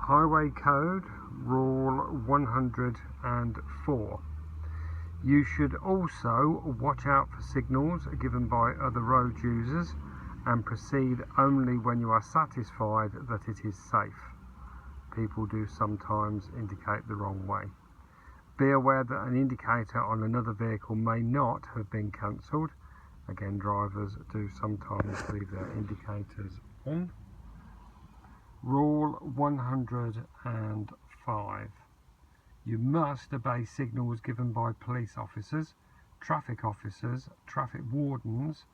Highway Code Rule 104. You should also watch out for signals given by other road users and proceed only when you are satisfied that it is safe. People do sometimes indicate the wrong way. Be aware that an indicator on another vehicle may not have been cancelled. Again, drivers do sometimes leave their indicators on. Rule 105. You must obey signals given by police officers, traffic wardens.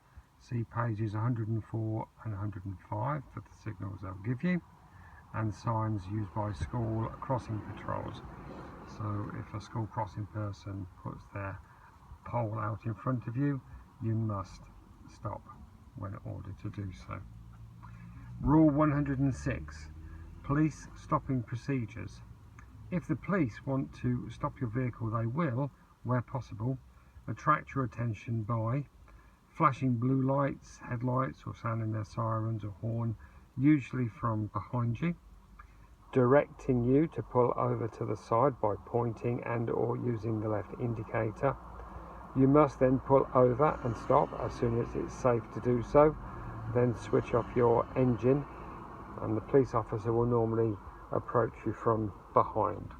See pages 104 and 105 for the signals they'll give you, and signs used by school crossing patrols. So if a school crossing person puts their pole out in front of you, you must stop when ordered to do so. Rule 106. Police stopping procedures. If the police want to stop your vehicle, they will, where possible, attract your attention by flashing blue lights, headlights, or sounding their sirens or horn, usually from behind you, directing you to pull over to the side by pointing and or using the left indicator. You must then pull over and stop as soon as it's safe to do so, then switch off your engine, and the police officer will normally approach you from behind.